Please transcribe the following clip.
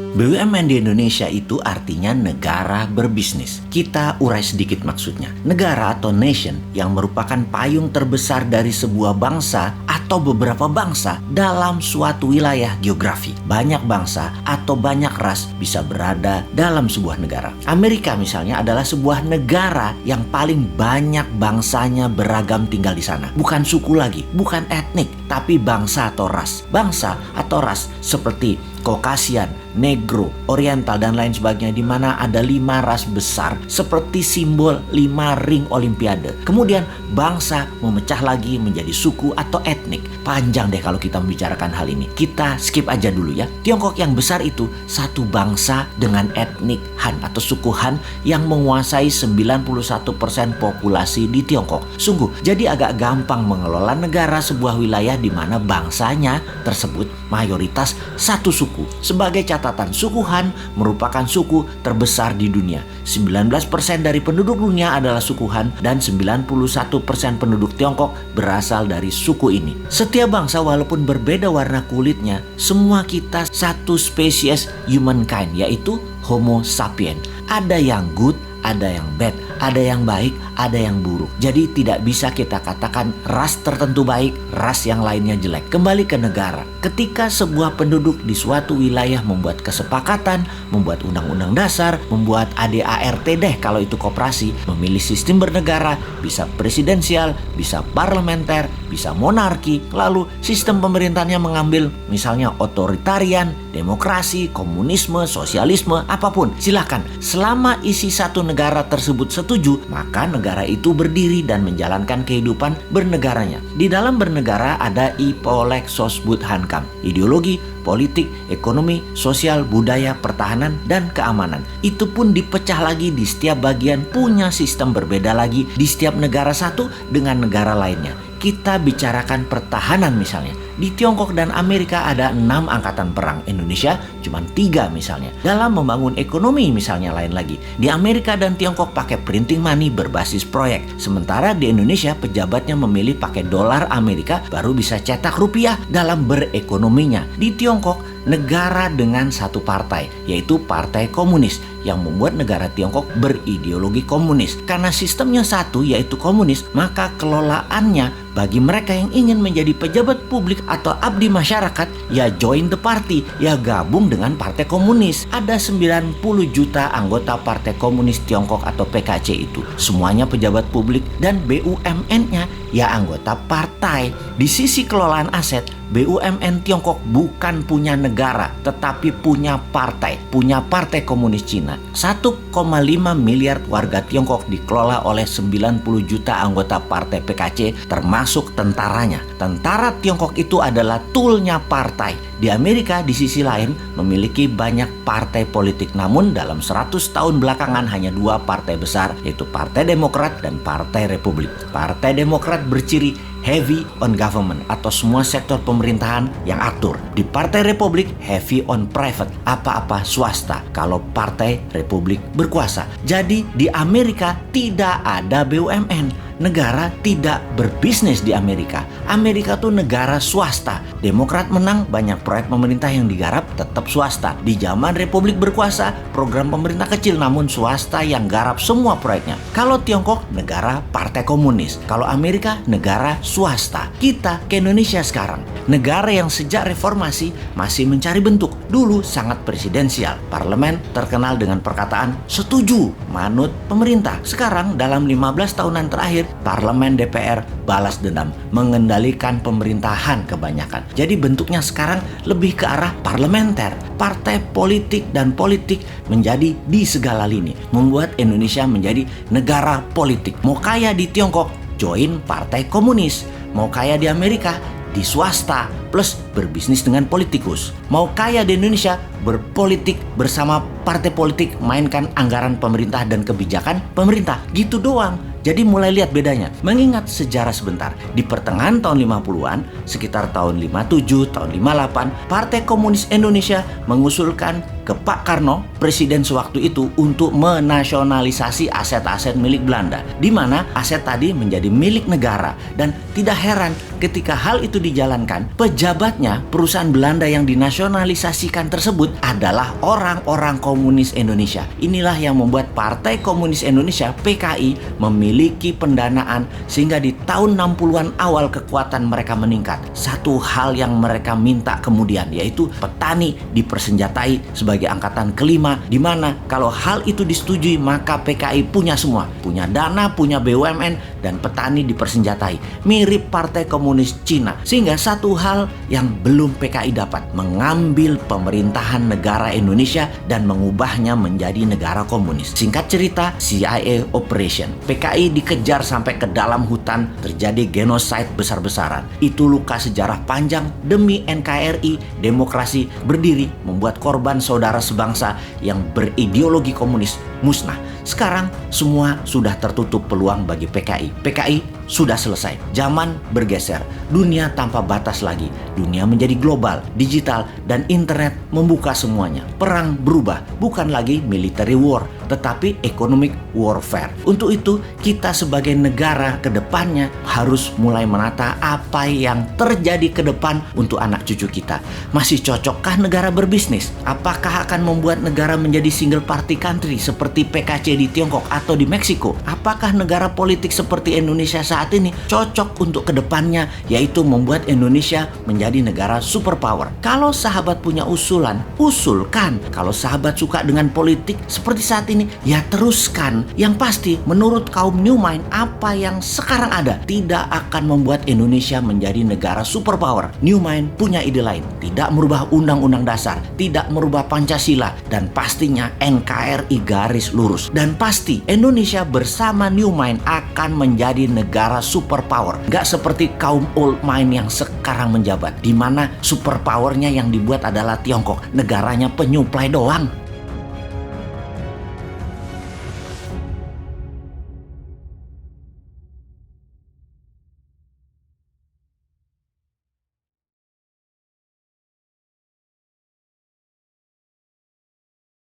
BUMN di Indonesia itu artinya negara berbisnis. Kita urai sedikit maksudnya. Negara atau nation yang merupakan payung terbesar dari sebuah bangsa atau beberapa bangsa dalam suatu wilayah geografi. Banyak bangsa atau banyak ras bisa berada dalam sebuah negara. Amerika misalnya adalah sebuah negara yang paling banyak bangsanya beragam tinggal di sana. Bukan suku lagi, bukan etnik, tapi bangsa atau ras. Bangsa atau ras seperti Caucasian, Negro, Oriental, dan lain sebagainya, di mana ada 5 ras besar seperti simbol 5 ring Olimpiade. Kemudian bangsa memecah lagi menjadi suku atau etnik. Panjang deh kalau kita membicarakan hal ini. Kita skip aja dulu ya. Tiongkok yang besar itu satu bangsa dengan etnik Han atau suku Han yang menguasai 91% populasi di Tiongkok. Sungguh, jadi agak gampang mengelola negara sebuah wilayah di mana bangsanya tersebut mayoritas satu suku. Sebagai catatan, suku Han merupakan suku terbesar di dunia. 19% dari penduduk dunia adalah suku Han dan 91% penduduk Tiongkok berasal dari suku ini. Setiap bangsa walaupun berbeda warna kulitnya, semua kita satu spesies humankind, yaitu Homo sapiens. Ada yang good, ada yang bad, ada yang baik, ada yang buruk. Jadi tidak bisa kita katakan ras tertentu baik, ras yang lainnya jelek. Kembali ke negara. Ketika sebuah penduduk di suatu wilayah membuat kesepakatan, membuat undang-undang dasar, membuat ADART deh kalau itu koperasi, memilih sistem bernegara, bisa presidensial, bisa parlementer, bisa monarki, lalu sistem pemerintahnya mengambil misalnya otoritarian, demokrasi, komunisme, sosialisme, apapun. Silakan. Selama isi satu negara tersebut setuju, maka negara itu berdiri dan menjalankan kehidupan bernegaranya. Di dalam bernegara ada Ipolek Sosbud Hankam, ideologi, politik, ekonomi, sosial, budaya, pertahanan, dan keamanan. Itu pun dipecah lagi di setiap bagian, punya sistem berbeda lagi di setiap negara satu dengan negara lainnya. Kita bicarakan pertahanan misalnya. Di Tiongkok dan Amerika ada 6 angkatan perang. Indonesia cuma 3 misalnya. Dalam membangun ekonomi misalnya lain lagi. Di Amerika dan Tiongkok pakai printing money berbasis proyek. Sementara di Indonesia pejabatnya memilih pakai dolar Amerika baru bisa cetak rupiah dalam berekonominya. Di Tiongkok negara dengan satu partai, yaitu Partai Komunis, yang membuat negara Tiongkok berideologi komunis. Karena sistemnya satu, yaitu komunis, maka kelolaannya bagi mereka yang ingin menjadi pejabat publik atau abdi masyarakat, ya join the party, ya gabung dengan Partai Komunis. Ada 90 juta anggota Partai Komunis Tiongkok atau PKC itu. Semuanya pejabat publik dan BUMN-nya ya anggota partai. Di sisi kelolaan aset, BUMN Tiongkok bukan punya negara, tetapi punya partai Komunis Cina. 1,5 miliar warga Tiongkok dikelola oleh 90 juta anggota partai PKC, termasuk tentaranya. Tentara Tiongkok itu adalah toolnya partai. Di Amerika di sisi lain memiliki banyak partai politik, namun dalam 100 tahun belakangan hanya 2 partai besar, yaitu Partai Demokrat dan Partai Republik. Partai Demokrat berciri heavy on government atau semua sektor pemerintahan yang atur. Di Partai Republik heavy on private, apa-apa swasta kalau Partai Republik berkuasa. Jadi di Amerika tidak ada BUMN. Negara tidak berbisnis di Amerika. Amerika tuh negara swasta. Demokrat menang, banyak proyek pemerintah yang digarap tetap swasta. Di zaman Republik berkuasa, program pemerintah kecil namun swasta yang garap semua proyeknya. Kalau Tiongkok, negara Partai Komunis. Kalau Amerika, negara swasta. Kita ke Indonesia sekarang, negara yang sejak reformasi masih mencari bentuk. Dulu sangat presidensial. Parlemen terkenal dengan perkataan setuju, manut pemerintah. Sekarang dalam 15 tahunan terakhir, Parlemen DPR balas dendam, mengendalikan pemerintahan kebanyakan. Jadi bentuknya sekarang lebih ke arah parlementer. Partai politik dan politik menjadi di segala lini, membuat Indonesia menjadi negara politik. Mau kaya di Tiongkok, join Partai Komunis. Mau kaya di Amerika, di swasta plus berbisnis dengan politikus. Mau kaya di Indonesia, berpolitik bersama partai politik, mainkan anggaran pemerintah dan kebijakan pemerintah. Gitu doang. Jadi mulai lihat bedanya. Mengingat sejarah sebentar, di pertengahan tahun 50-an, sekitar tahun 57, tahun 58, Partai Komunis Indonesia mengusulkan ke Pak Karno, presiden sewaktu itu, untuk menasionalisasi aset-aset milik Belanda, di mana aset tadi menjadi milik negara. Dan tidak heran ketika hal itu dijalankan, pejabatnya perusahaan Belanda yang dinasionalisasikan tersebut adalah orang-orang komunis Indonesia. Inilah yang membuat Partai Komunis Indonesia PKI memiliki pendanaan sehingga di tahun 60-an awal kekuatan mereka meningkat. Satu hal yang mereka minta kemudian yaitu petani dipersenjatai sebagai angkatan kelima, di mana kalau hal itu disetujui maka PKI punya semua, punya dana, punya BUMN, dan petani dipersenjatai. Mirip Partai Komunis Cina. Sehingga satu hal yang belum PKI dapat, mengambil pemerintahan negara Indonesia dan mengubahnya menjadi negara komunis. Singkat cerita, CIA Operation. PKI dikejar sampai ke dalam hutan, terjadi genosida besar-besaran. Itu luka sejarah panjang demi NKRI, demokrasi berdiri, membuat korban saudara sebangsa yang berideologi komunis musnah. Sekarang semua sudah tertutup peluang bagi PKI. PKI sudah selesai. Zaman bergeser. Dunia tanpa batas lagi. Dunia menjadi global, digital, dan internet membuka semuanya. Perang berubah. Bukan lagi military war, tetapi economic warfare. Untuk itu, kita sebagai negara ke depannya harus mulai menata apa yang terjadi ke depan untuk anak cucu kita. Masih cocokkah negara berbisnis? Apakah akan membuat negara menjadi single party country seperti PKC di Tiongkok atau di Meksiko? Apakah negara politik seperti Indonesia saat ini cocok untuk kedepannya, yaitu membuat Indonesia menjadi negara superpower? Kalau sahabat punya usulan, usulkan. Kalau sahabat suka dengan politik seperti saat ini, ya teruskan. Yang pasti, menurut kaum New Mind, apa yang sekarang ada tidak akan membuat Indonesia menjadi negara superpower. New Mind punya ide lain, tidak merubah undang-undang dasar, tidak merubah Pancasila, dan pastinya NKRI garis lurus. Dan pasti Indonesia bersama New Mind akan menjadi negara superpower. Gak seperti kaum Old Mind yang sekarang menjabat, di mana superpowernya yang dibuat adalah Tiongkok, negaranya penyuplai doang.